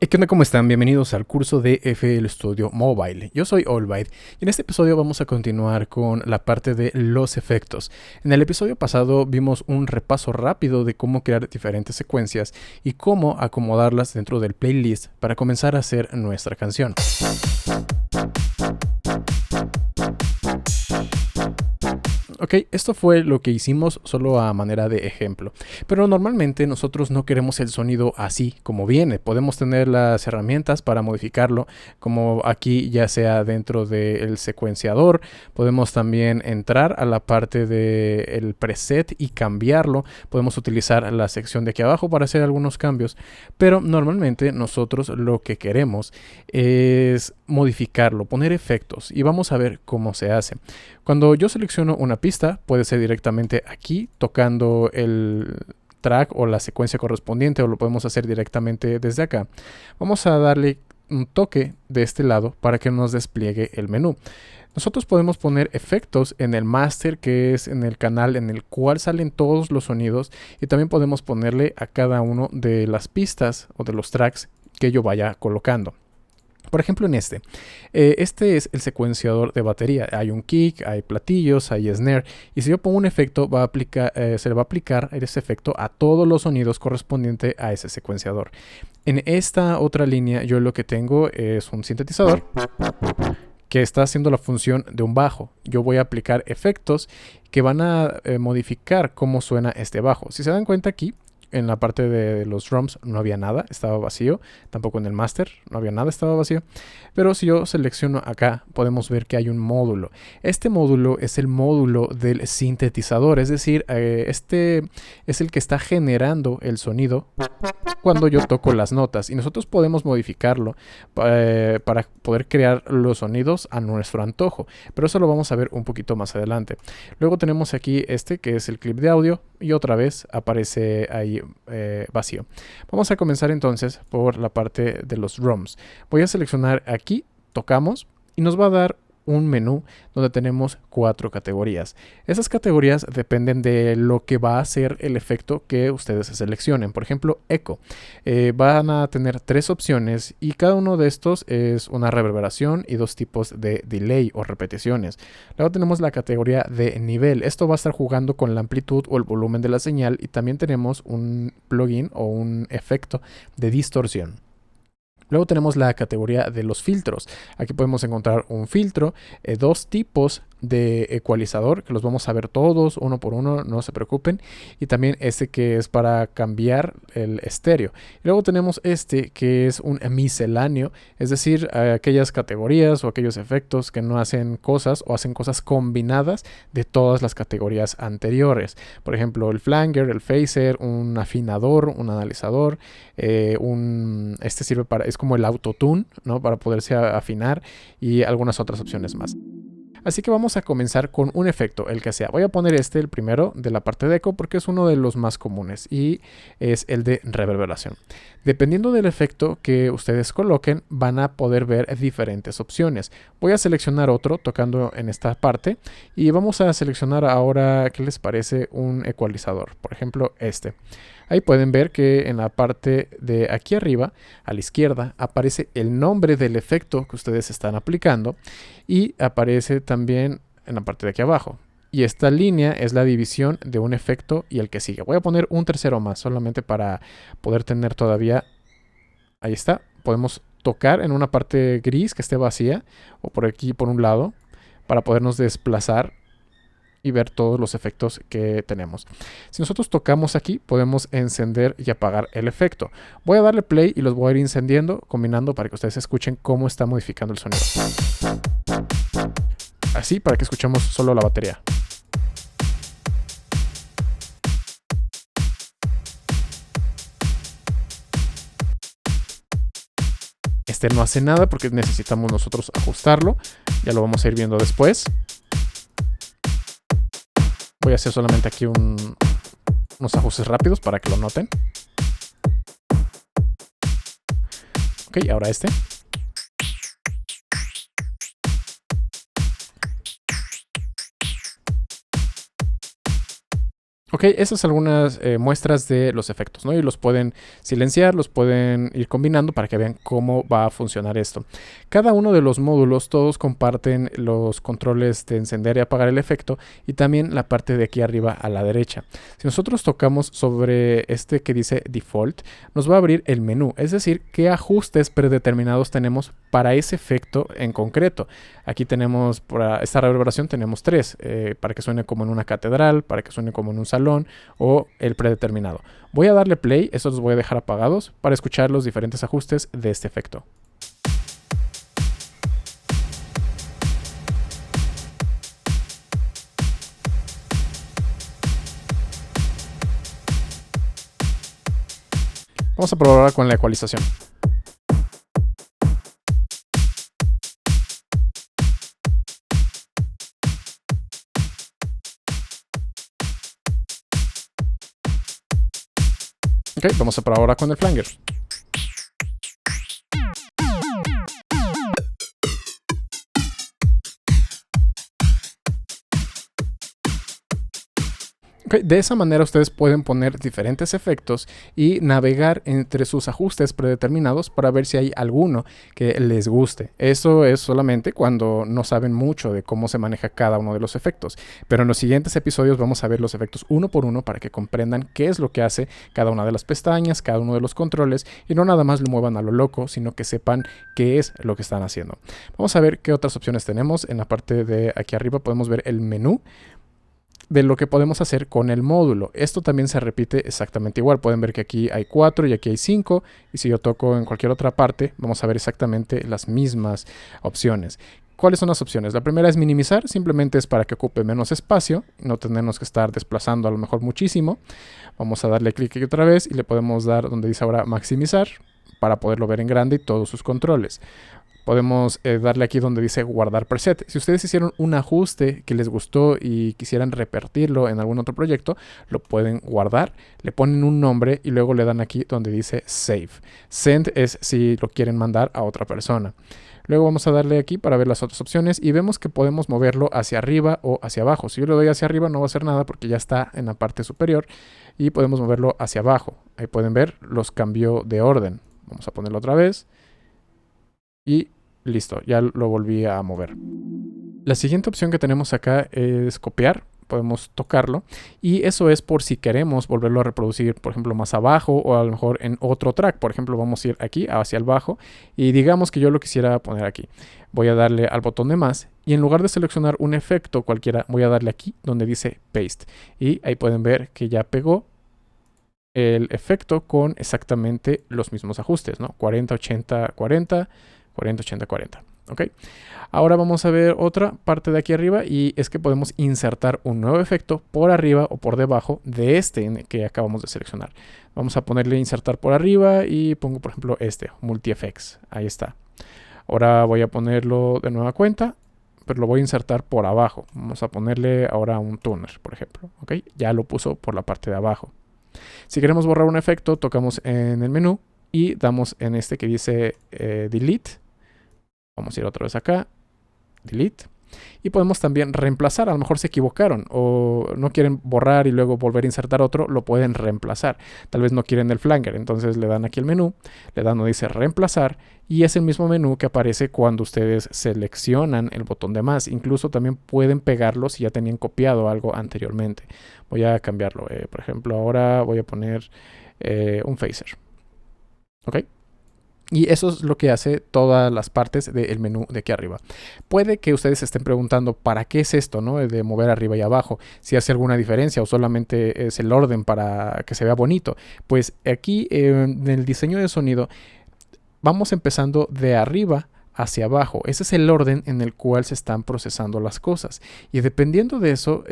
¿Qué onda? ¿Cómo están? Bienvenidos al curso de FL Studio Mobile. Yo soy Allbyte y en este episodio vamos a continuar con la parte de los efectos. En el episodio pasado vimos un repaso rápido de cómo crear diferentes secuencias y cómo acomodarlas dentro del playlist para comenzar a hacer nuestra canción. Ok, esto fue lo que hicimos solo a manera de ejemplo, pero normalmente nosotros no queremos el sonido así como viene. Podemos tener las herramientas para modificarlo, como aquí ya sea dentro del secuenciador. Podemos también entrar a la parte del preset y cambiarlo. Podemos utilizar la sección de aquí abajo para hacer algunos cambios, pero normalmente nosotros lo que queremos es modificarlo, poner efectos, y vamos a ver cómo se hace. Cuando yo selecciono una pista, puede ser directamente aquí, tocando el track o la secuencia correspondiente, o lo podemos hacer directamente desde acá. Vamos a darle un toque de este lado para que nos despliegue el menú. Nosotros podemos poner efectos en el master, que es en el canal en el cual salen todos los sonidos, y también podemos ponerle a cada uno de las pistas o de los tracks que yo vaya colocando. Por ejemplo, en este es el secuenciador de batería. Hay un kick, hay platillos, hay snare, y si yo pongo un efecto se le va a aplicar ese efecto a todos los sonidos correspondientes a ese secuenciador. En esta otra línea yo lo que tengo es un sintetizador que está haciendo la función de un bajo. Yo voy a aplicar efectos que van a modificar cómo suena este bajo. Si se dan cuenta, aquí en la parte de los drums no había nada, estaba vacío. Tampoco en el master no había nada, estaba vacío. Pero si yo selecciono acá, podemos ver que hay un módulo. Este módulo es el módulo del sintetizador, es decir, este es el que está generando el sonido cuando yo toco las notas, y nosotros podemos modificarlo para poder crear los sonidos a nuestro antojo, pero eso lo vamos a ver un poquito más adelante. Luego tenemos aquí este, que es el clip de audio, y otra vez aparece ahí vacío. Vamos a comenzar entonces por la parte de los drums. Voy a seleccionar aquí, tocamos, y nos va a dar un menú donde tenemos 4 categorías. Esas categorías dependen de lo que va a ser el efecto que ustedes seleccionen. Por ejemplo, Echo. Van a tener 3 opciones, y cada uno de estos es una reverberación y 2 tipos de delay o repeticiones. Luego tenemos la categoría de nivel. Esto va a estar jugando con la amplitud o el volumen de la señal, y también tenemos un plugin o un efecto de distorsión. Luego tenemos la categoría de los filtros. Aquí podemos encontrar un filtro, 2 tipos de ecualizador, que los vamos a ver todos uno por uno, no se preocupen, y también este que es para cambiar el estéreo. Y luego tenemos este que es un misceláneo, es decir, aquellas categorías o aquellos efectos que no hacen cosas o hacen cosas combinadas de todas las categorías anteriores. Por ejemplo, el flanger, el phaser, un afinador, un analizador, este sirve para, es como el autotune, ¿no? Para poderse afinar, y algunas otras opciones más. Así que vamos a comenzar con un efecto, el que sea. Voy a poner el primero de la parte de eco, porque es uno de los más comunes, y es el de reverberación. Dependiendo del efecto que ustedes coloquen, van a poder ver diferentes opciones. Voy a seleccionar otro tocando en esta parte, y vamos a seleccionar ahora, ¿qué les parece? Un ecualizador, por ejemplo este. Ahí pueden ver que en la parte de aquí arriba, a la izquierda, aparece el nombre del efecto que ustedes están aplicando, y aparece también en la parte de aquí abajo. Y esta línea es la división de un efecto y el que sigue. Voy a poner un tercero más, solamente para poder tener todavía... Ahí está. Podemos tocar en una parte gris que esté vacía, o por aquí por un lado, para podernos desplazar y ver todos los efectos que tenemos. Si nosotros tocamos aquí, podemos encender y apagar el efecto. Voy a darle play y los voy a ir encendiendo, combinando, para que ustedes escuchen cómo está modificando el sonido. Así, para que escuchemos solo la batería. Este no hace nada porque necesitamos nosotros ajustarlo. Ya lo vamos a ir viendo después. Voy a hacer solamente aquí unos ajustes rápidos para que lo noten. Ok, ahora este. Ok, esas son algunas muestras de los efectos, ¿no? Y los pueden silenciar, los pueden ir combinando para que vean cómo va a funcionar esto. Cada uno de los módulos, todos comparten los controles de encender y apagar el efecto y también la parte de aquí arriba a la derecha. Si nosotros tocamos sobre este que dice Default, nos va a abrir el menú, es decir, qué ajustes predeterminados tenemos para ese efecto en concreto. Aquí tenemos, para esta reverberación tenemos tres, para que suene como en una catedral, para que suene como en un salón o el predeterminado. Voy a darle play, estos los voy a dejar apagados para escuchar los diferentes ajustes de este efecto. Vamos a probar ahora con la ecualización. Ok, vamos a probar ahora con el flanger. Okay, de esa manera ustedes pueden poner diferentes efectos y navegar entre sus ajustes predeterminados para ver si hay alguno que les guste. Eso es solamente cuando no saben mucho de cómo se maneja cada uno de los efectos. Pero en los siguientes episodios vamos a ver los efectos uno por uno para que comprendan qué es lo que hace cada una de las pestañas, cada uno de los controles y no nada más lo muevan a lo loco, sino que sepan qué es lo que están haciendo. Vamos a ver qué otras opciones tenemos. En la parte de aquí arriba podemos ver el menú de lo que podemos hacer con el módulo. Esto también se repite exactamente igual. Pueden ver que aquí hay 4 y aquí hay 5. Y si yo toco en cualquier otra parte, vamos a ver exactamente las mismas opciones. ¿Cuáles son las opciones? La primera es minimizar. Simplemente es para que ocupe menos espacio. No tenemos que estar desplazando a lo mejor muchísimo. Vamos a darle clic aquí otra vez y le podemos dar donde dice ahora maximizar para poderlo ver en grande y todos sus controles. Podemos darle aquí donde dice guardar preset. Si ustedes hicieron un ajuste que les gustó y quisieran repetirlo en algún otro proyecto, lo pueden guardar, le ponen un nombre y luego le dan aquí donde dice save. Send es si lo quieren mandar a otra persona. Luego vamos a darle aquí para ver las otras opciones y vemos que podemos moverlo hacia arriba o hacia abajo. Si yo le doy hacia arriba no va a hacer nada porque ya está en la parte superior y podemos moverlo hacia abajo. Ahí pueden ver, los cambió de orden. Vamos a ponerlo otra vez y listo, ya lo volví a mover. La siguiente opción que tenemos acá es copiar. Podemos tocarlo y eso es por si queremos volverlo a reproducir, por ejemplo, más abajo o a lo mejor en otro track. Por ejemplo, vamos a ir aquí hacia el bajo y digamos que yo lo quisiera poner aquí. Voy a darle al botón de más y en lugar de seleccionar un efecto cualquiera, voy a darle aquí donde dice paste y ahí pueden ver que ya pegó el efecto con exactamente los mismos ajustes, ¿no? 40, 80, 40, 40, 80, 40. ¿Ok? Ahora vamos a ver otra parte de aquí arriba y es que podemos insertar un nuevo efecto por arriba o por debajo de este que acabamos de seleccionar. Vamos a ponerle insertar por arriba y pongo por ejemplo este, Multi-Effects. Ahí está. Ahora voy a ponerlo de nueva cuenta, pero lo voy a insertar por abajo. Vamos a ponerle ahora un tuner, por ejemplo. ¿Ok? Ya lo puso por la parte de abajo. Si queremos borrar un efecto, tocamos en el menú y damos en este que dice Delete. Vamos a ir otra vez acá, Delete. Y podemos también reemplazar, a lo mejor se equivocaron o no quieren borrar y luego volver a insertar otro, lo pueden reemplazar. Tal vez no quieren el flanger, entonces le dan aquí el menú, le dan donde dice reemplazar y es el mismo menú que aparece cuando ustedes seleccionan el botón de más. Incluso también pueden pegarlo si ya tenían copiado algo anteriormente. Voy a cambiarlo, por ejemplo, ahora voy a poner un phaser. ¿Ok? Y eso es lo que hace todas las partes del menú de aquí arriba. Puede que ustedes se estén preguntando ¿para qué es esto, no? De mover arriba y abajo, si hace alguna diferencia o solamente es el orden para que se vea bonito. Pues aquí en el diseño de sonido vamos empezando de arriba hacia abajo. Ese es el orden en el cual se están procesando las cosas. Y dependiendo de eso,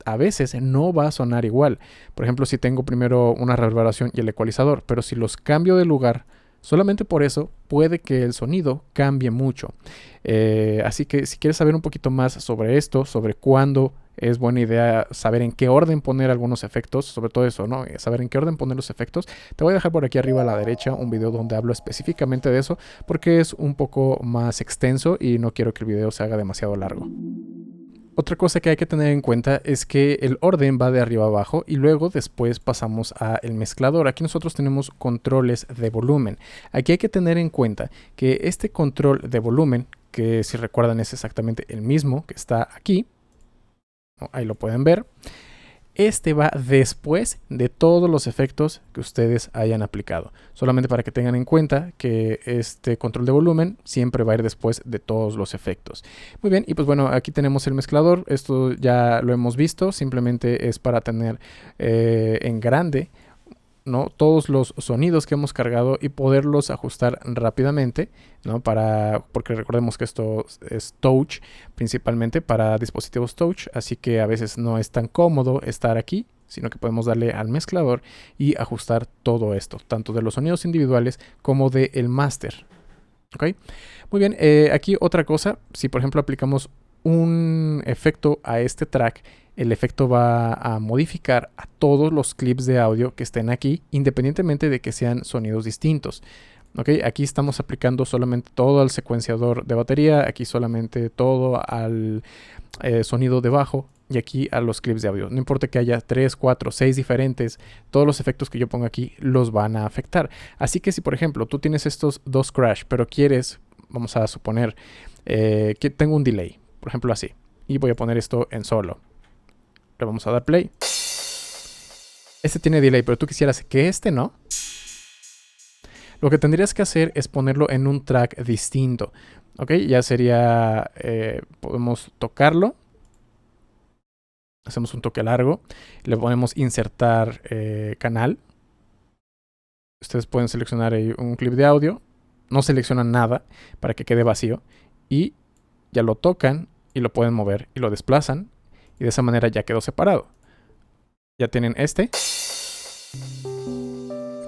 a veces no va a sonar igual. Por ejemplo, si tengo primero una reverberación y el ecualizador, pero si los cambio de lugar, solamente por eso puede que el sonido cambie mucho. Así que si quieres saber un poquito más sobre esto, sobre cuándo es buena idea saber en qué orden poner algunos efectos, sobre todo eso, ¿no? Saber en qué orden poner los efectos. Te voy a dejar por aquí arriba a la derecha un video donde hablo específicamente de eso, porque es un poco más extenso y no quiero que el video se haga demasiado largo. Otra cosa que hay que tener en cuenta es que el orden va de arriba a abajo y luego después pasamos a el mezclador. Aquí nosotros tenemos controles de volumen. Aquí hay que tener en cuenta que este control de volumen, que si recuerdan es exactamente el mismo que está aquí, ahí lo pueden ver, este va después de todos los efectos que ustedes hayan aplicado. Solamente para que tengan en cuenta que este control de volumen siempre va a ir después de todos los efectos. Muy bien, y pues bueno, aquí tenemos el mezclador. Esto ya lo hemos visto. Simplemente es para tener en grande, ¿no?, todos los sonidos que hemos cargado y poderlos ajustar rápidamente, ¿no? Porque recordemos que esto es touch, principalmente para dispositivos touch, así que a veces no es tan cómodo estar aquí, sino que podemos darle al mezclador y ajustar todo esto, tanto de los sonidos individuales como del máster. ¿Ok? Muy bien, aquí otra cosa, si por ejemplo aplicamos un efecto a este track, el efecto va a modificar a todos los clips de audio que estén aquí, independientemente de que sean sonidos distintos. ¿Okay? Aquí estamos aplicando solamente todo al secuenciador de batería, aquí solamente todo al sonido de bajo y aquí a los clips de audio. No importa que haya 3, 4, 6 diferentes, todos los efectos que yo pongo aquí los van a afectar. Así que si por ejemplo tú tienes estos dos crash, pero quieres, vamos a suponer que tengo un delay, por ejemplo así, y voy a poner esto en solo. Le vamos a dar play. Este tiene delay, pero tú quisieras que este no. Lo que tendrías que hacer es ponerlo en un track distinto. ¿Ok? Ya sería, podemos tocarlo. Hacemos un toque largo. Le ponemos insertar canal. Ustedes pueden seleccionar un clip de audio. No seleccionan nada para que quede vacío. Y ya lo tocan y lo pueden mover y lo desplazan. Y de esa manera ya quedó separado. Ya tienen este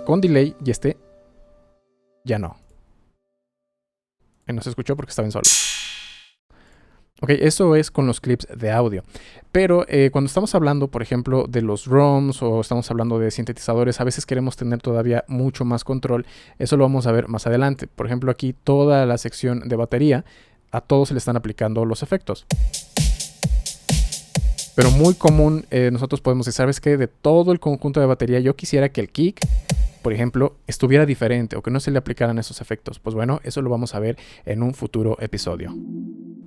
con delay y este ya no. No se escuchó porque estaba en solo. Ok, eso es con los clips de audio. Pero cuando estamos hablando, por ejemplo, de los ROMs o estamos hablando de sintetizadores, a veces queremos tener todavía mucho más control. Eso lo vamos a ver más adelante. Por ejemplo, aquí toda la sección de batería, a todos se le están aplicando los efectos. Pero muy común, nosotros podemos decir, ¿sabes qué? De todo el conjunto de batería, yo quisiera que el kick, por ejemplo, estuviera diferente o que no se le aplicaran esos efectos. Pues bueno, eso lo vamos a ver en un futuro episodio.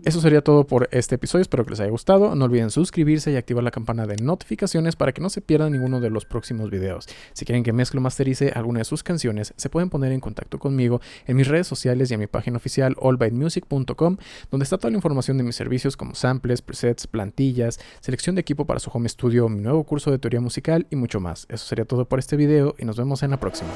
Eso sería todo por este episodio, espero que les haya gustado. No olviden suscribirse y activar la campana de notificaciones para que no se pierdan ninguno de los próximos videos. Si quieren que mezcle o masterice alguna de sus canciones, se pueden poner en contacto conmigo en mis redes sociales y en mi página oficial allbytemusic.com, donde está toda la información de mis servicios como samples, presets, plantillas, selección de equipo para su home studio, mi nuevo curso de teoría musical y mucho más. Eso sería todo por este video y nos vemos en la próxima.